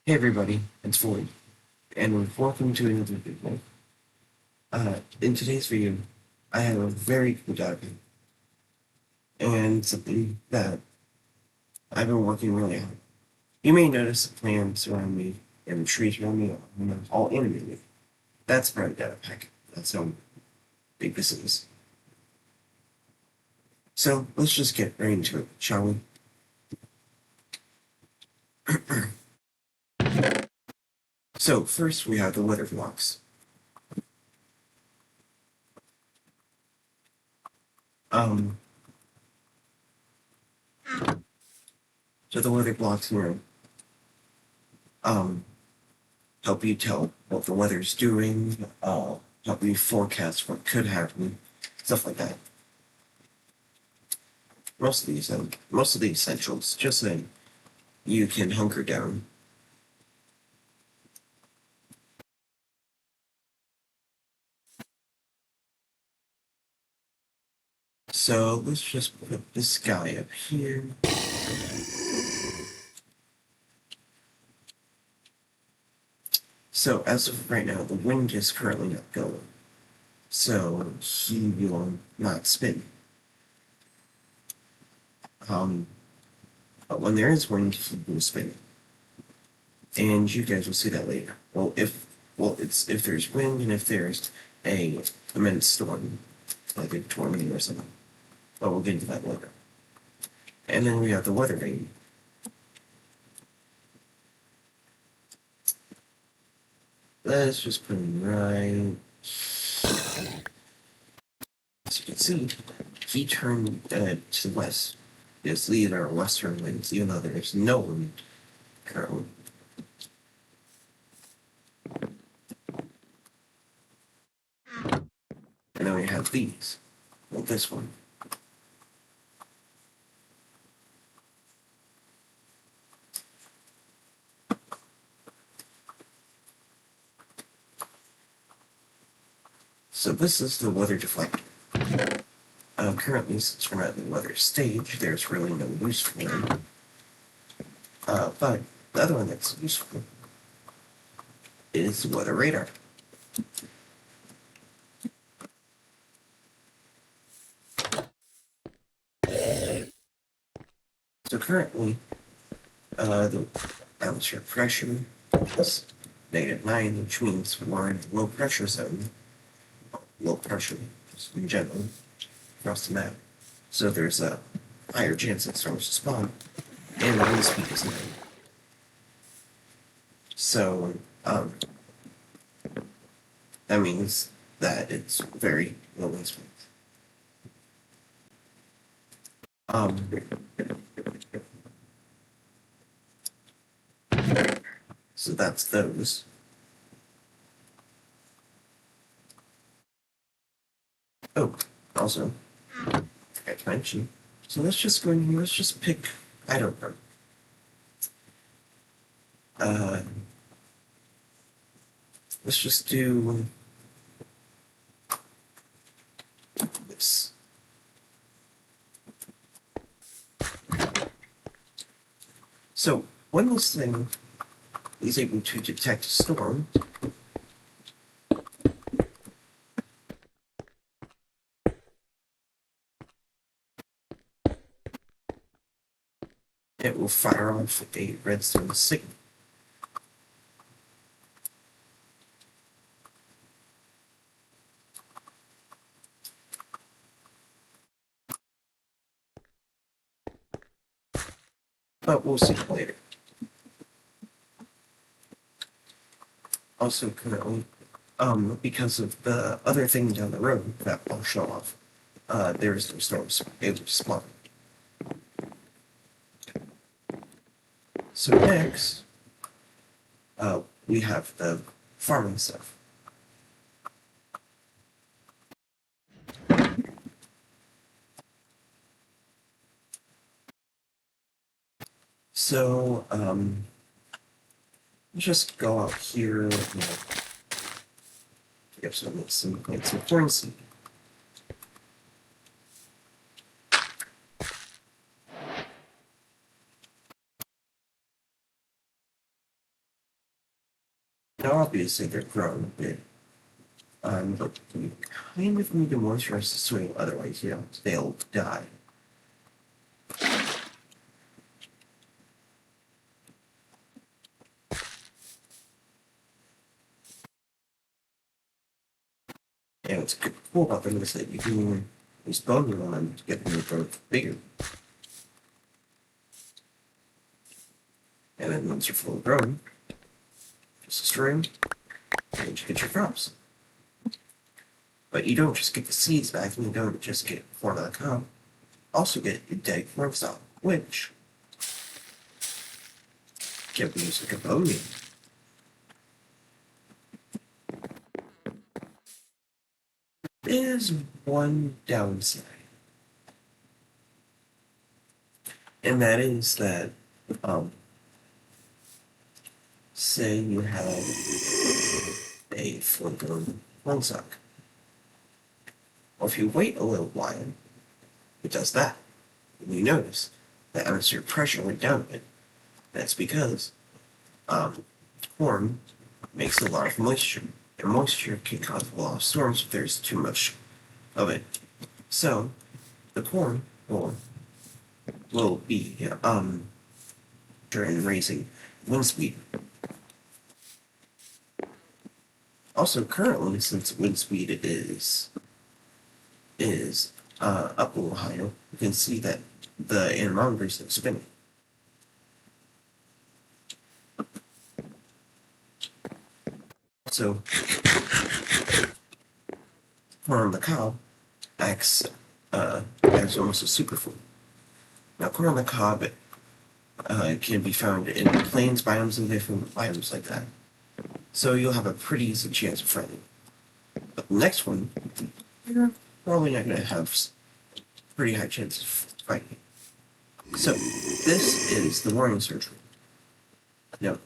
Hey everybody, it's Floyd, and welcome to another video. In today's video, I have a very cool topic, and something that I've been working really hard. You may notice the plants around me and the trees around me are all animated. That's part of Datapack. That's how big this is. So let's just get right into it, shall we? So first we have the weather blocks. Um, so the weather blocks here, um, help you tell what the weather's doing, help you forecast what could happen, stuff like that. Most of the essentials, just so you can hunker down. So let's just put this guy up here. So as of right now, the wind is currently not going. So he will not spin. But when there is wind, he will spin. And you guys will see that later. It's if there's wind and if there's a immense storm, like a tornado or something. But we'll get into that later. And then we have the weather vane. Let's just put him right. As you can see, he turned to the west. These are western winds, even though there's no wind currently. And then we have these, like this one. So this is the weather deflector. Currently, since we're not in the weather stage, there's really no use for them. But the other one that's useful is the weather radar. So currently, the atmospheric pressure is -9, which means we're in a low pressure zone. Low pressure in general across the map. So there's a higher chance that storms will spawn, and the wind speed is 9. So, that means that it's very low wind speed. So that's those. Oh, also, I forgot to mention. So let's just go in here, let's just pick, I don't know. Let's just do this. So when this thing is able to detect a storm, it will fire off a redstone signal. But we'll see later. Also, currently, because of the other thing down the road that will show off, there is no storms able to spawn. So next, we have the farming stuff. So, just go out here and get some corn seed. Now, obviously, they're grown a bit, but you kind of need to moisturize the soil, otherwise, they'll die. And what's cool about them is that you can use bone meal on them to get them to grow bigger. And then once you're fully grown, just destroy them, and you get your crops. But you don't just get the seeds back, and you don't just get corn on the cob. Also get your dead corn stalk, which can be used like a bone meal. There's one downside, and that is that, say you have a full-grown corn stalk. Well, if you wait a little while, it does that. And you notice that atmospheric pressure went down a bit. That's because corn makes a lot of moisture, and moisture can cause a lot of storms if there's too much of it. So the corn will be during raising wind speed. Also, currently, since wind speed is up a little higher, you can see that the anemometers are spinning. So, corn on the cob acts as almost a superfood. Now, corn on the cob can be found in plains biomes and different biomes like that. So you'll have a pretty easy chance of finding it. But the next one, you're probably not going to have pretty high chances of finding it. So, this is the warning surgery. Now,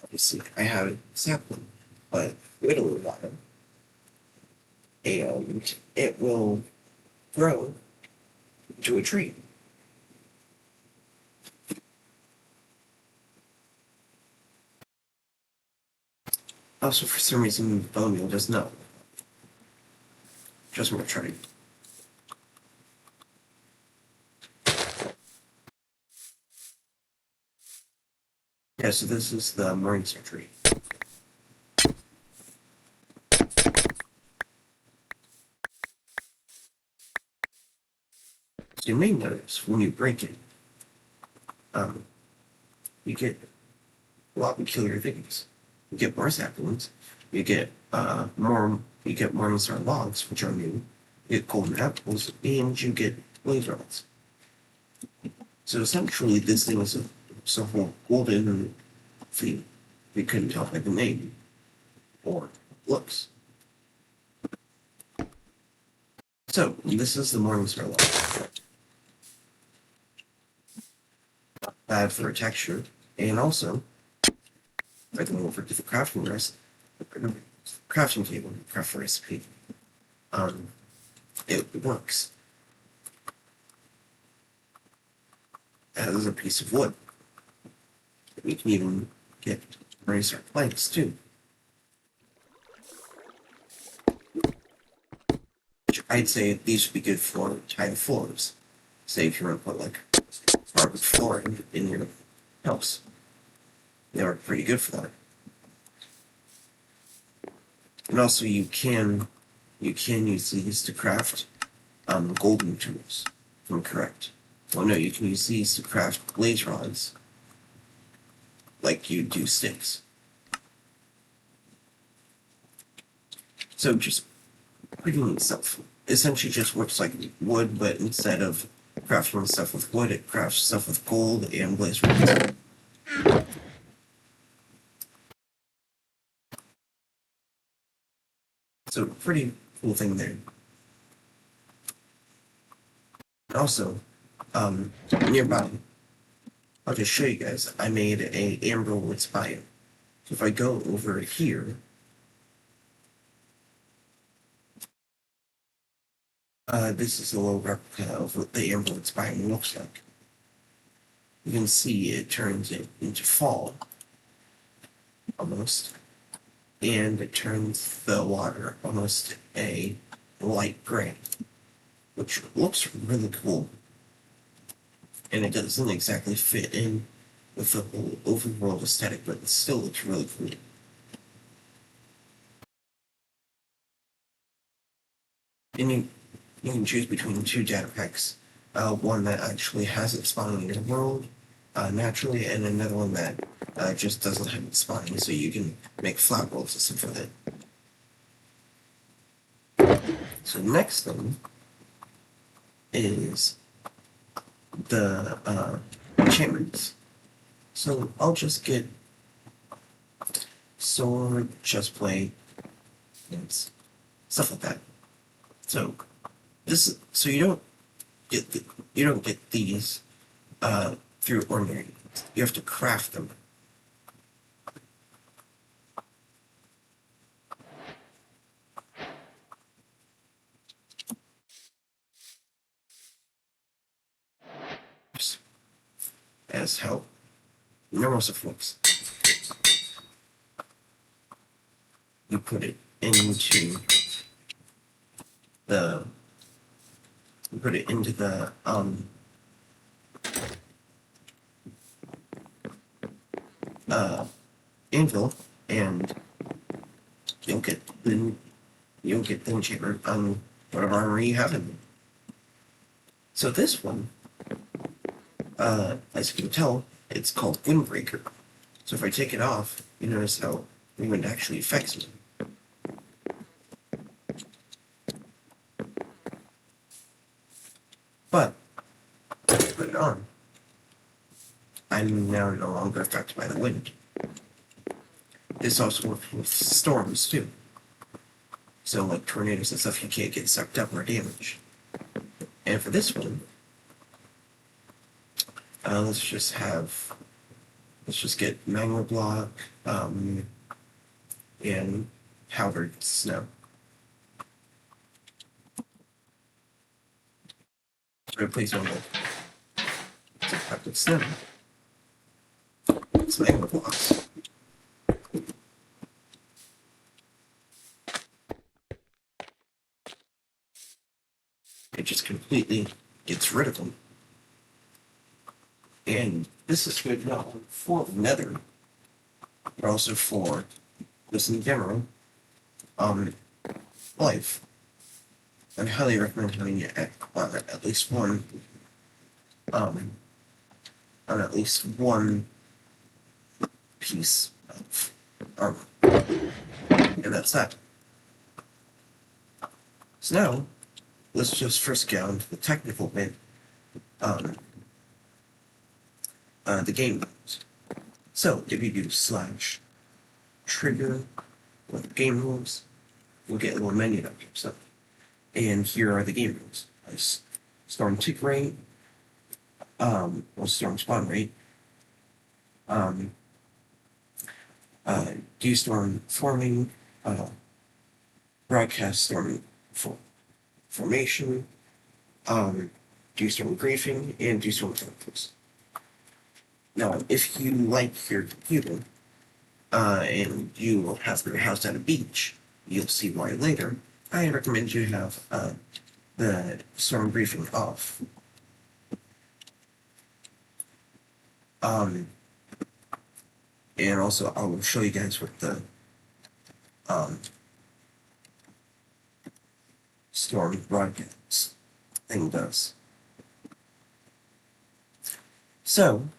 obviously, I have a sapling, but wait a little while, and it will grow into a tree. Also, for some reason, bone meal does not. Just want to try. Yeah, so this is the morning surgery. So you may notice when you break it, you get a lot of peculiar things. You get more saplings, you get more Morningstar logs, which are new, you get golden apples, and you get blaze rods. So essentially, this thing is a so-called golden thing. We couldn't tell by the name or looks. So this is the Morningstar log. Bad for a texture, and also, if I go over to the crafting table, craft recipe, it works as a piece of wood. We can even get Morningstar planks too. Which I'd say these would be good for tile floors. Say if you want to put like hardwood flooring in your house. They work pretty good for that. And also you can use these to craft golden tools, if I'm correct. Well, no, you can use these to craft blaze rods like you do sticks. So just pretty neat stuff. Essentially just works like wood, but instead of crafting stuff with wood, it crafts stuff with gold and blaze rods. So pretty cool thing there. Also, nearby, I'll just show you guys, I made a amber woods biome. So if I go over here, this is a little replica of what the amber woods biome looks like. You can see it turns it into fall, almost. and it turns the water almost a light gray, which looks really cool. And it doesn't exactly fit in with the whole overworld aesthetic, but it still looks really cool. And you can choose between two data packs. One that actually has it spawning in your world naturally, and another one that just doesn't have it spawning, so you can make flat worlds and stuff with it. So the next thing is the enchantments. So I'll just get sword, chestplate, and stuff like that. So so you don't get these through ordinary means. You have to craft them. As how normal stuff works. You put it into the anvil, and you'll get the enchantment on whatever armor you have in. So this one, as you can tell, it's called Windbreaker. So if I take it off, you notice how the wind actually affects me. But if I put it on, I'm now no longer affected by the wind. This also works with storms too. So like tornadoes and stuff, you can't get sucked up or damaged. And for this one, let's just get magma block, and powdered snow. Replace one with powdered snow. It's magma blocks. It just completely gets rid of them. And this is good not only for the nether, but also for this in general, life. I highly recommend having it on at least one piece of armor. And that's that. So now, let's just first get on to the technical bit. The game rules. So if you do /trigger with game rules, you'll get a little menu that pops up. And here are the game rules. Storm tick rate, storm spawn rate, storm forming, broadcast storm formation, storm griefing, and storm tentacles. Now, if you like your computer, and you have your house at a beach, you'll see why later. I recommend you have the storm briefing off. And also I will show you guys what the storm broadcast thing does. So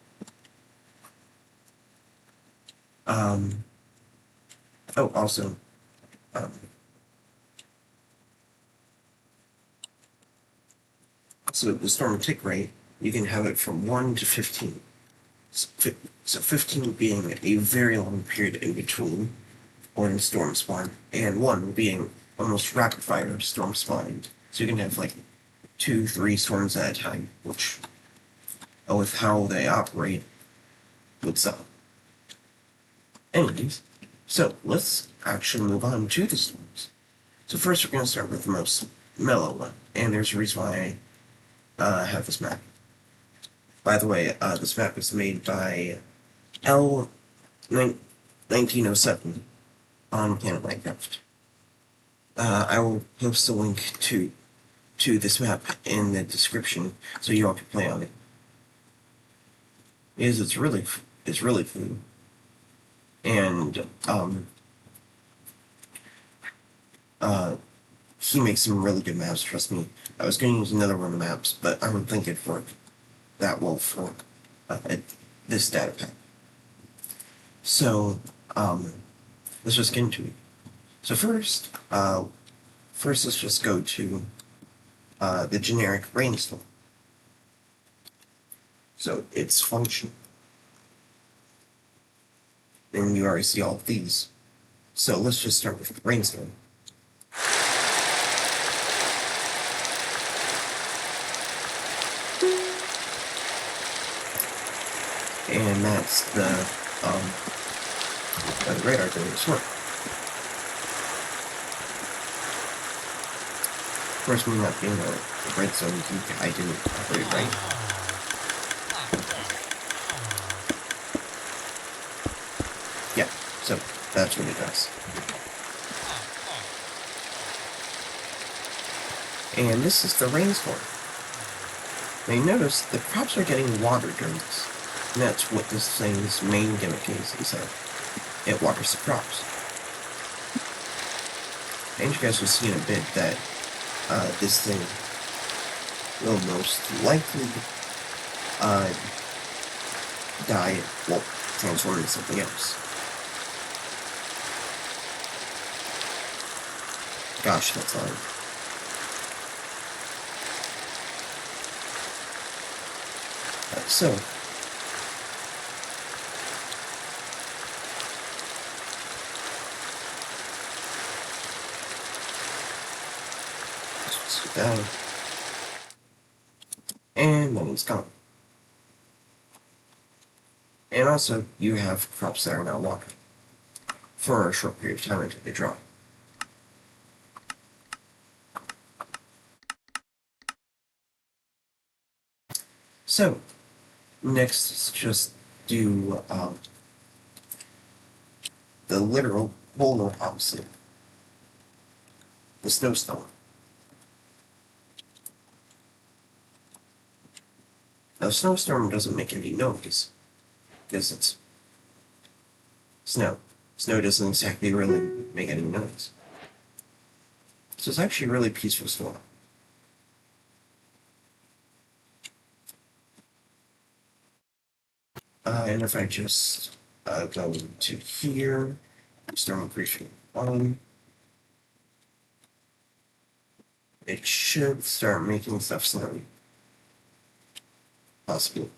so the storm tick rate, you can have it from 1 to 15. So 15 being a very long period in between when storm spawn, and 1 being almost rapid fire storm spawning. So you can have like 2, 3 storms at a time, which, with how they operate, would suck. Anyways, so let's actually move on to the storms. So first we're going to start with the most mellow one, and there's a reason why I have this map. By the way, this map was made by L1907 on Planet Minecraft. I will post a link to this map in the description so you all can play on it. Because it's really cool. And he makes some really good maps, trust me. I was going to use another one of the maps, but I don't think it'd work that well for this data pack. So, let's just get into it. So first let's just go to the generic brainstorm. So its function. And you already see all of these. So let's just start with the brainstorm. And that's the radar doing its work. Of course, me not being a red zone geek, I didn't operate right. Yeah, so that's what it does. And this is the rainstorm. Now you notice the crops are getting water during this. And that's what this thing's main gimmick is that it waters the crops. And you guys will see in a bit that this thing will most likely die, well, transform into something else. Gosh, that's loud. So, let's do that. And then it's gone. And also, you have crops that are now watered for a short period of time until they drop. So, next, let's just do the literal polar opposite. The snowstorm. Now, snowstorm doesn't make any noise because it's snow. Snow doesn't exactly really make any noise. So it's actually a really peaceful storm. And if I just go to here, storm briefing 1, it should start making stuff snowy. Possibly.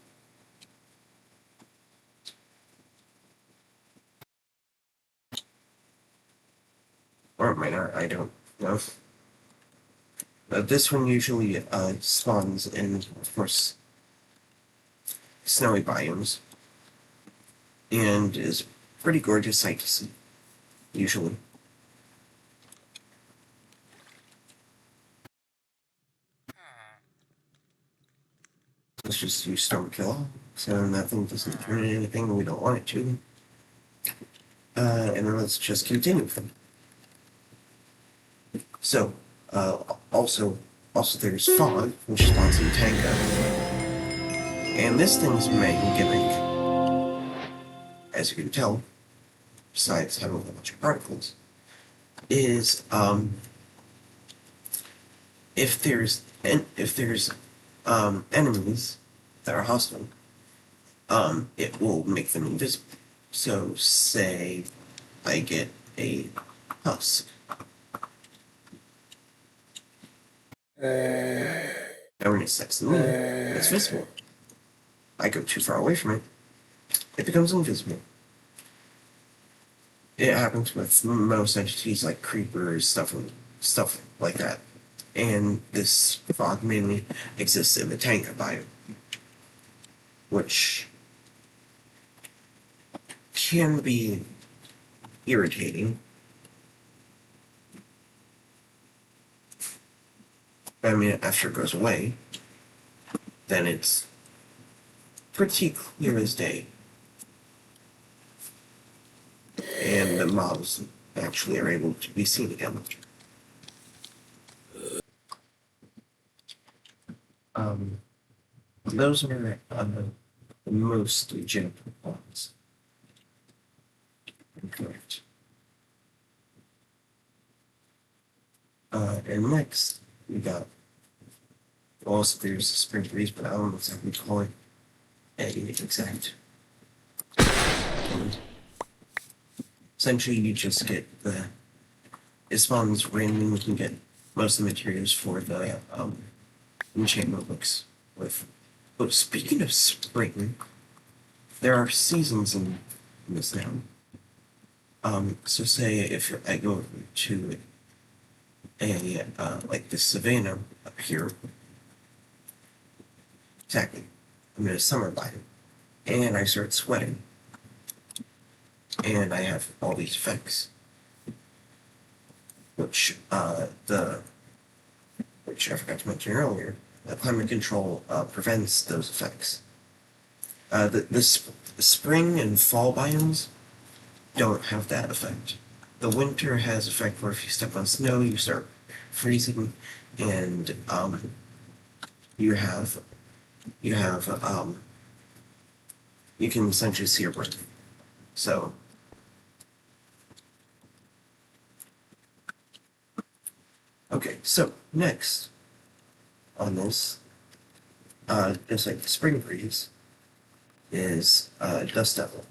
Or it might not, I don't know. This one usually spawns in, of course, snowy biomes. And is a pretty gorgeous sight to see, usually. Let's just use storm kill, so nothing doesn't turn into anything we don't want it to. And then let's just continue with them. So, also there's fog, which spawns in Tango. And this thing's main gimmick, as you can tell, besides having a bunch of particles, is if there's enemies that are hostile, it will make them invisible. So, say I get a husk. Now when it sets to me, it's visible. I go too far away from it, it becomes invisible. It happens with most entities like creepers, stuff like that. And this fog mainly exists in the Tango biome, which can be irritating. I mean, after it goes away, then it's pretty clear as day. And the mobs actually are able to be seen again. Those are the most legitimate ones. Correct. And next, we got, also there's the spring breeze, but I don't know exactly call it an exact. Essentially, you just get it spawns randomly. You can get most of the materials for the enchantment books with. But speaking of spring, there are seasons in this now. So say if I go to a like the savannah up here, exactly, I'm in a summer biome, and I start sweating, and I have all these effects, which which I forgot to mention earlier. Climate control prevents those effects. The spring and fall biomes don't have that effect. The winter has effect where if you step on snow, you start freezing, and you can essentially see your breath. So okay, so next on this, just like the spring breeze, is dust devil.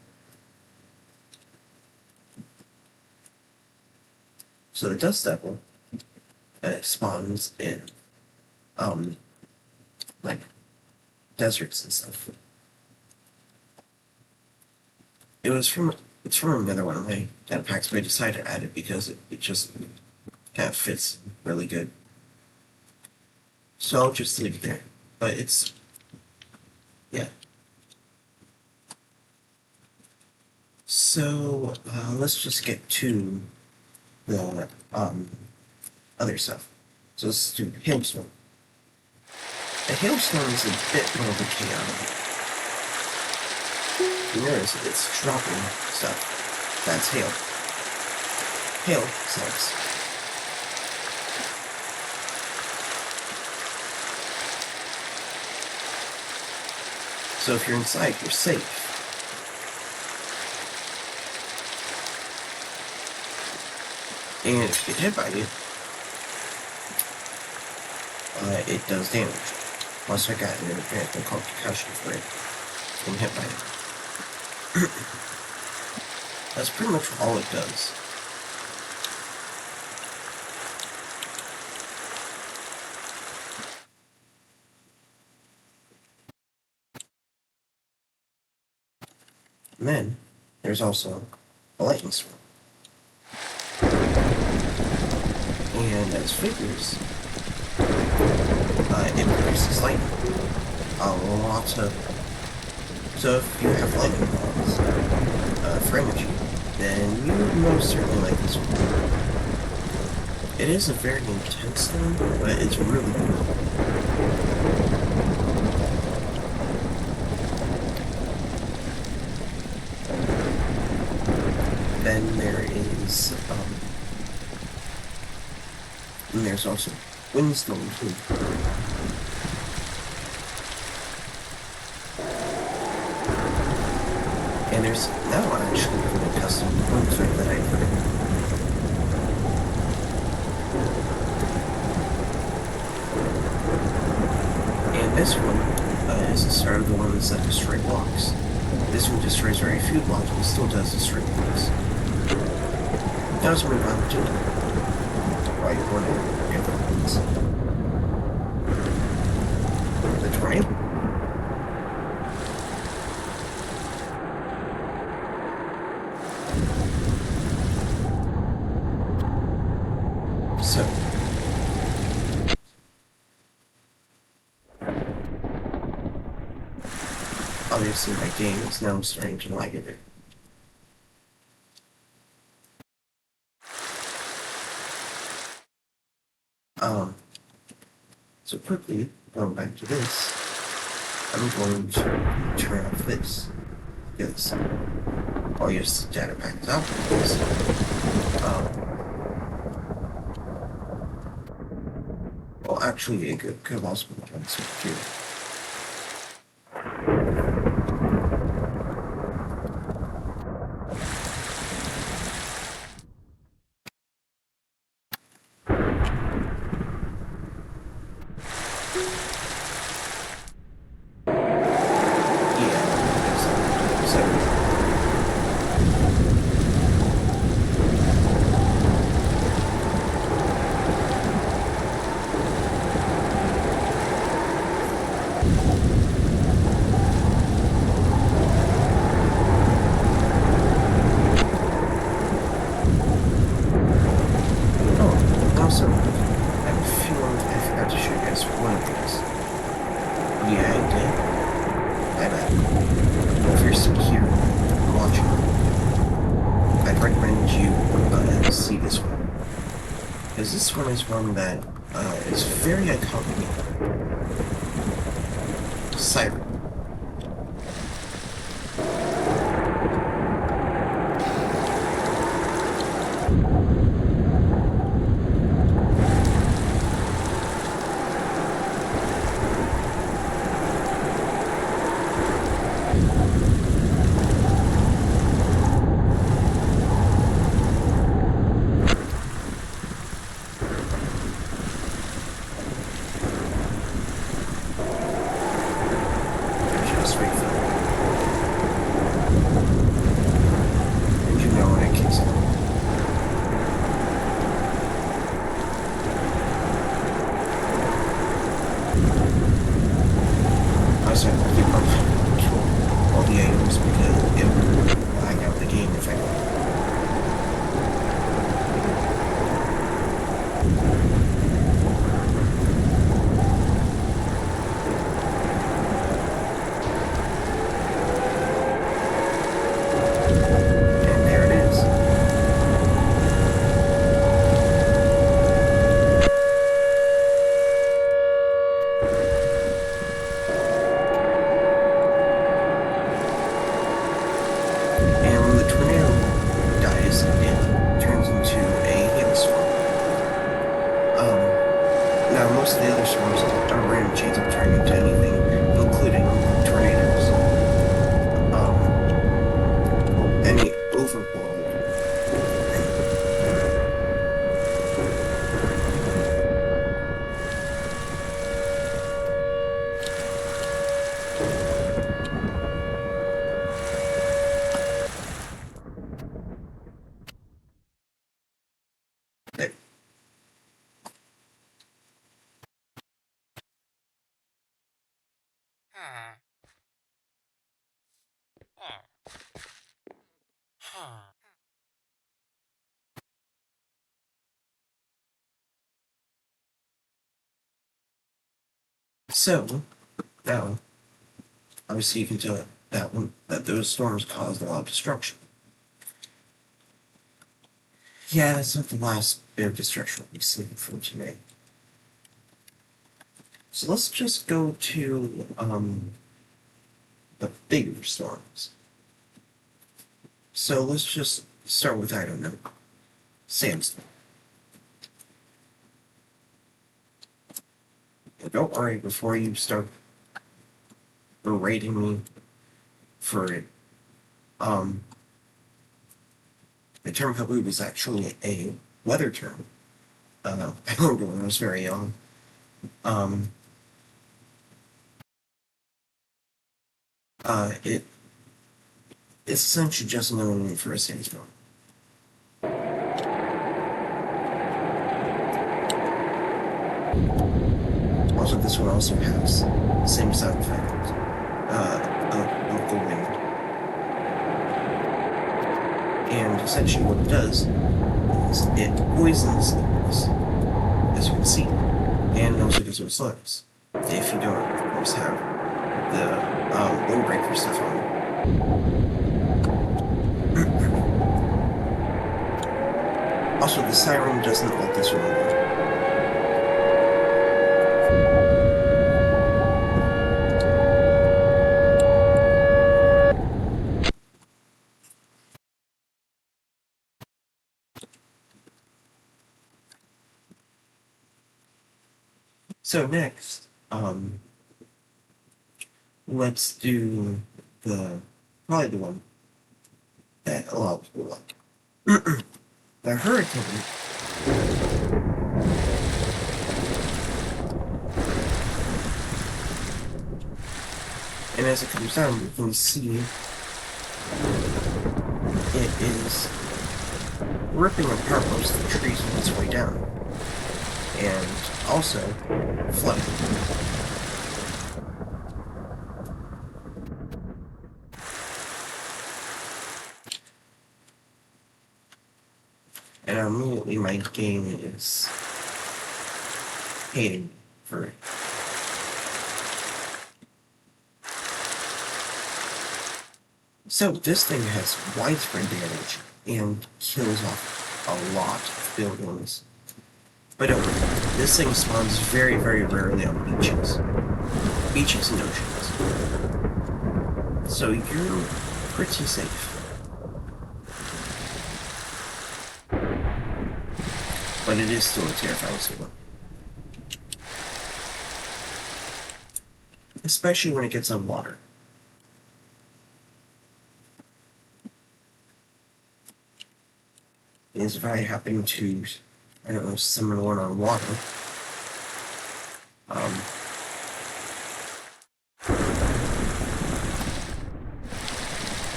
So the dust devil spawns in like deserts and stuff. It's from another one of my Datapacks, but I decided to add it because it just kind of fits really good. So I'll just leave it there. But it's, yeah. So let's just get to the other stuff. So let's do hailstorm. A hailstorm is a bit more of a chaotic. You notice it's dropping stuff. That's hail. Hail sucks. So if you're inside, you're safe. And if you get hit by it does damage. Plus I got an apparently called concussion for it. Being hit by it. That's pretty much all it does. And then, there's also a lightning storm. And as figures, it produces lightning. So if you have lightning balls for energy, then you would most certainly like this one. It is a very intense one, but it's really cool. Then there's also windstorm too. And there's now actually a custom pointer that I put in. And this one is the start of the ones that destroy blocks. This one destroys very few blocks, but still does destroy blocks. Now let's move on to right corner. The tornado. So obviously my game is now starting to lag a bit. So quickly, going back to this, I'm going to turn off this, because all your Datapack is out for this. Well, actually, it could have also been done so too. Yeah, so oh, also, I have a feeling I forgot to show you guys one of these. Yeah, I did. I bet. If you're still here watching, I'd recommend you see this one. Because this one is one that is very iconic. Siren. Just wait for it. And you know when it kicks in. I also have to keep up all the items because it will lag out the game if I don't. And there it is. And when the tornado dies, it turns into a hailstorm. Now most of the other storms are random chance of turning into anything, including tornadoes. Any overworld. So, now, obviously you can tell that those storms caused a lot of destruction. Yeah, that's not the last bit of destruction we've seen from today. So let's just go to the bigger storms. So let's just start with, I don't know, sandstorm. And don't worry before you start berating me for it. The term haboob is actually a weather term. I learned it when I was very young. Um, it's essentially just another name for a sandstorm. Also, this one also has the same side effect of the wind. And essentially what it does is it poisons things, as you can see, and it also gives them slugs. If you don't, of course, have the windbreaker stuff on. Also, the siren doesn't let this one go. So next, let's do probably the one that a lot of people like. The hurricane. And as it comes down, you can see it is ripping apart most of the trees on its way down. And also flooding. And immediately my game is hating for it. So this thing has widespread damage and kills off a lot of buildings. But don't worry, this thing spawns very, very rarely on beaches. Beaches and oceans. So you're pretty safe. But it is still a terrifying signal. Especially when it gets on water. Is if I happen to, I don't know, summon one on water.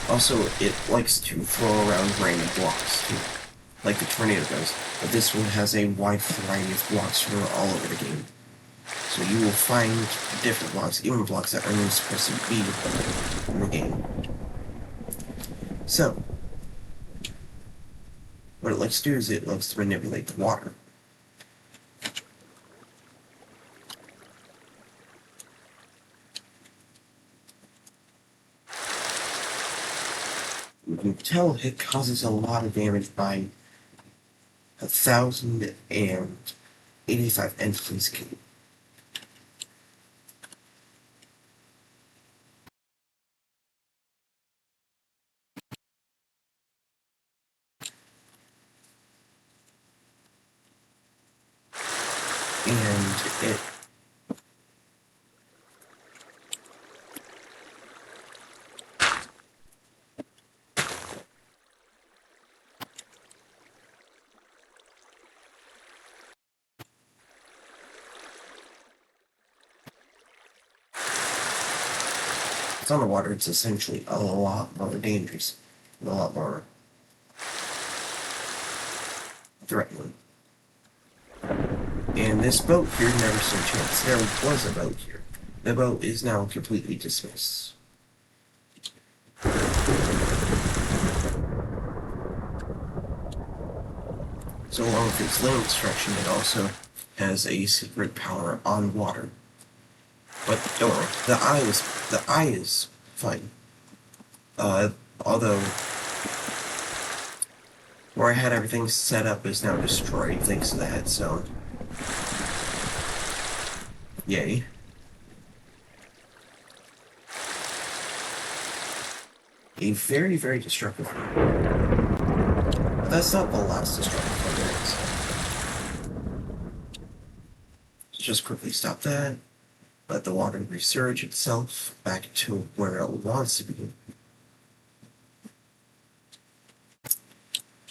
Also, it likes to throw around random blocks too, like the tornado does. But this one has a wide variety of blocks from all over the game. So you will find different blocks, even blocks that aren't even supposed to be in the game. So, what it likes to do is it likes to manipulate the water. You can tell it causes a lot of damage by 1,085 entities killed. And it it's on the water, it's essentially a lot more dangerous, a lot more threatening. And this boat here never stood a chance. There was a boat here. The boat is now completely dismissed. So along with its lane destruction, it also has a secret power on water. But don't worry, the eye is fine. Although where I had everything set up is now destroyed thanks to the head zone. Yay. A very, very destructive one. But that's not the last destructive one there is. Just quickly stop that. Let the water resurge itself back to where it wants to be.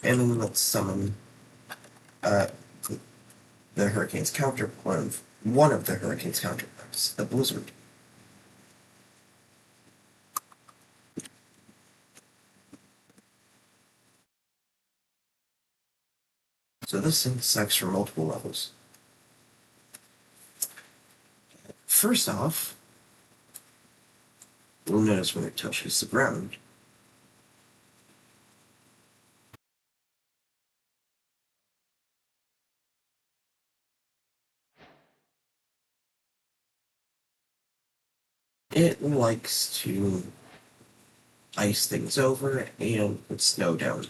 And then let's summon the hurricane's counterpart, one of the hurricane's counterparts, the blizzard. So this thing sucks for multiple levels. First off, you'll notice when it touches the ground, it likes to ice things over and put snow down.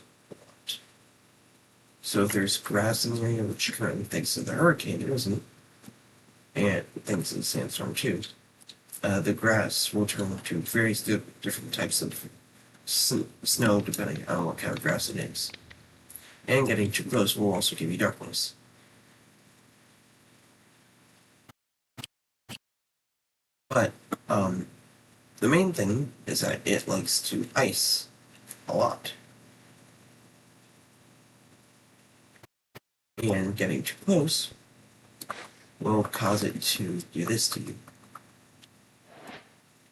So if there's grass in the area, which currently thanks to the hurricane there isn't, and thanks to the sandstorm too, the grass will turn into various different types of snow depending on what kind of grass it is. And getting too close will also give you darkness. But the main thing is that it likes to ice a lot. And getting too close will cause it to do this to you,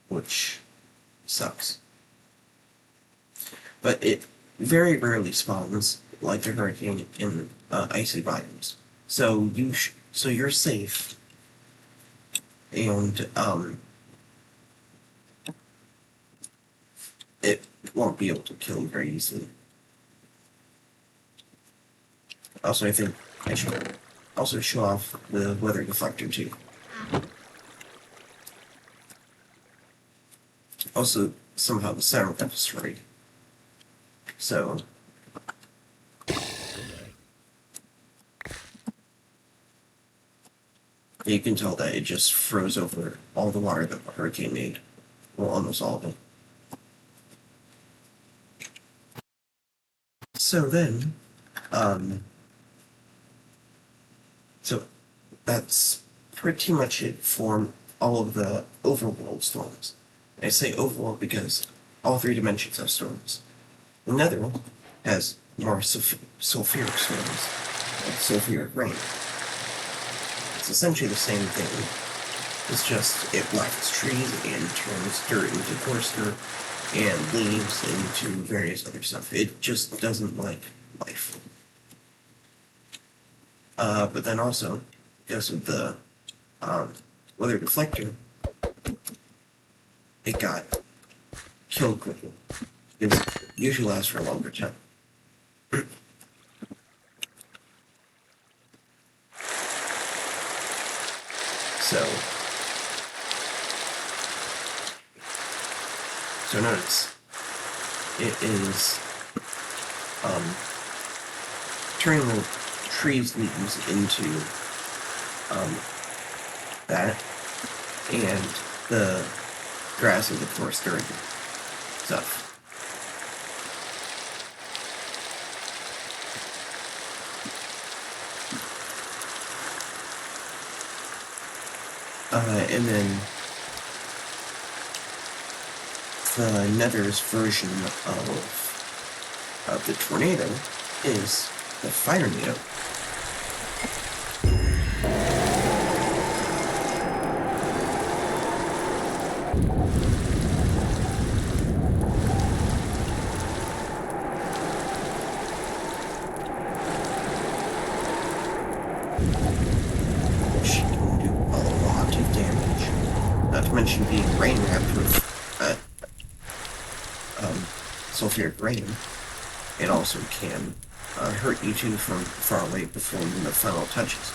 which sucks. But it very rarely spawns like a hurricane in icy biomes. So you're safe, and it won't be able to kill you very easily. Also, I think I should also show off the weather deflector too. Also, somehow the sound got destroyed. So you can tell that it just froze over all the water that the hurricane made. Well, almost all of it. So then, so that's pretty much it for all of the overworld storms. I say overworld because all 3 dimensions have storms. The Nether has more sulfuric storms, like sulfuric rain. It's essentially the same thing. It's just it blacks trees and turns dirt into coarse dirt and leaves into various other stuff. It just doesn't like life. But then also, because of the weather deflector, it got killed quickly. It usually lasts for a longer time. So notice, it is turning the tree's leaves into that, and the grass into coarse dirt stuff. And then the Nether's version of the tornado is the fire tornado. Which can do a lot of damage. Not to mention being rain wrapped with sulfuric rain. It also can hurt you too from far away before the final touches.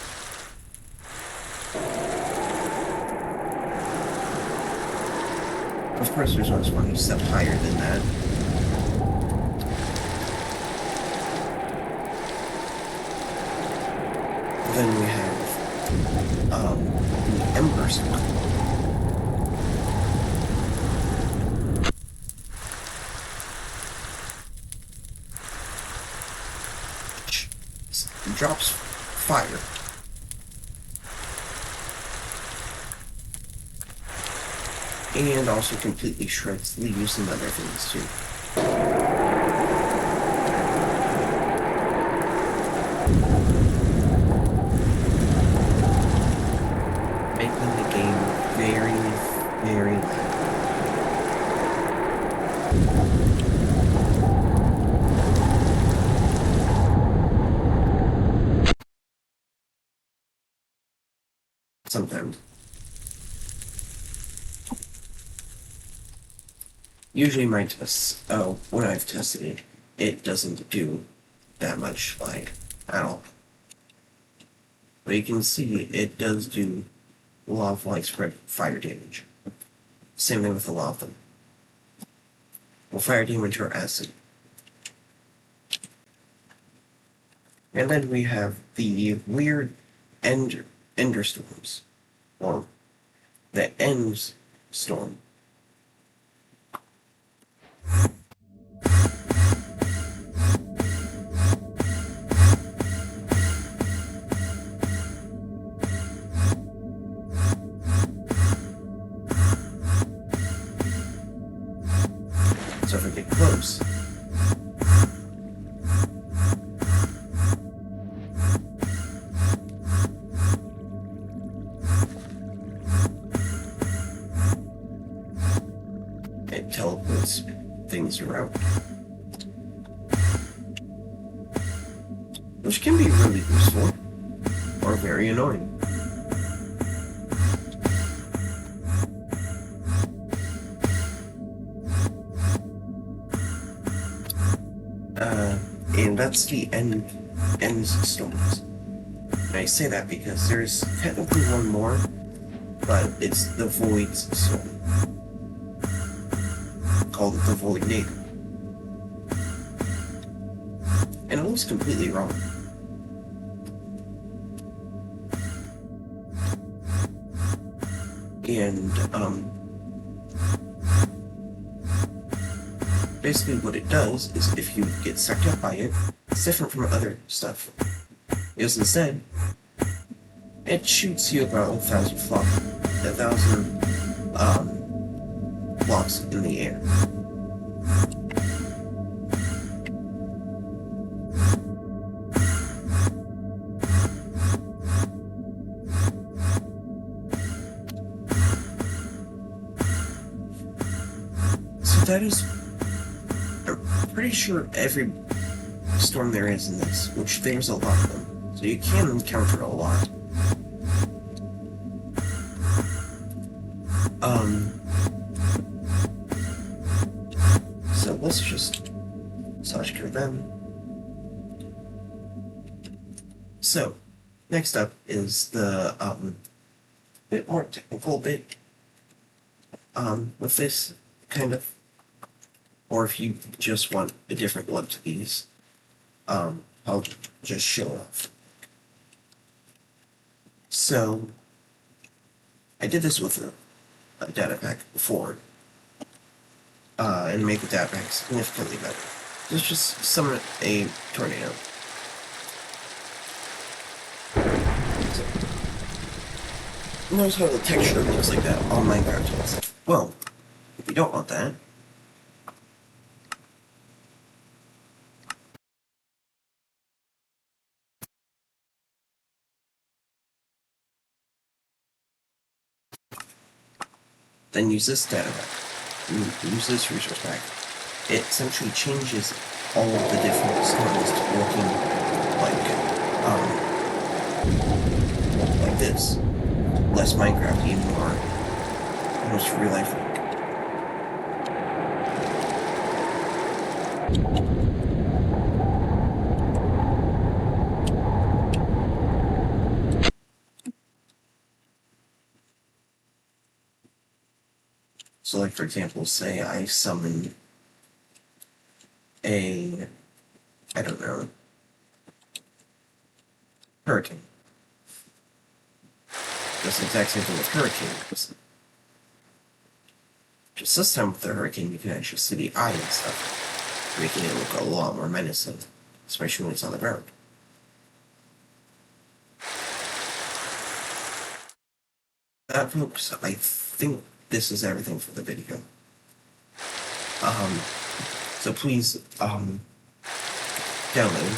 Of course, there's always one step higher than that. Then we have the Ember Storm. Drops fire. And also completely shreds leaves and other things too. Making the game very, very loud. Sometimes. Usually my tests, when I've tested it, it doesn't do that much, like, at all. But you can see it does do a lot of widespread fire damage. Same thing with a lot of them. Well, fire damage or acid. And then we have the weird ender storms, or the Ends storm. things around, which can be really useful or very annoying. And that's the end storms. And I say that because there's technically one more, but it's the Void Storm, called the Void Neighbor. And I was completely wrong. And, basically what it does is if you get sucked up by it, it's different from other stuff. Because instead, it shoots you about 1,000 blocks in the air. So that is, I'm pretty sure every storm there is in this, which there's a lot of them. So you can encounter a lot. So let's just slash cure them. So, next up is the bit more technical bit with this kind of, or if you just want a different look to these, I'll just show off. So, I did this with a Datapack before, and make the Datapack significantly better. Let's just summon a tornado. So, notice how the texture looks like that on Minecraft. Well, if you don't want that, then use this Datapack. Use this resource pack. It essentially changes all of the different storms to looking like this. Less Minecraft, more almost real life like. So like for example, say I summon a, I don't know, hurricane. That's the exact same thing with hurricanes. Just this time with the hurricane, you can actually see the eye and stuff, making it look a lot more menacing, especially when it's on the ground. That, folks, I think this is everything for the video. So please, download,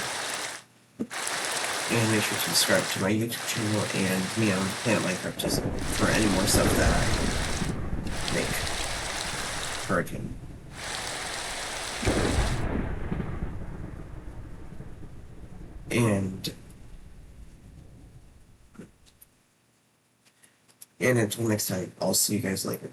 and make sure to subscribe to my YouTube channel and me on Planet Minecraft just for any more stuff that I make. Hurricane. And until next time, I'll see you guys later.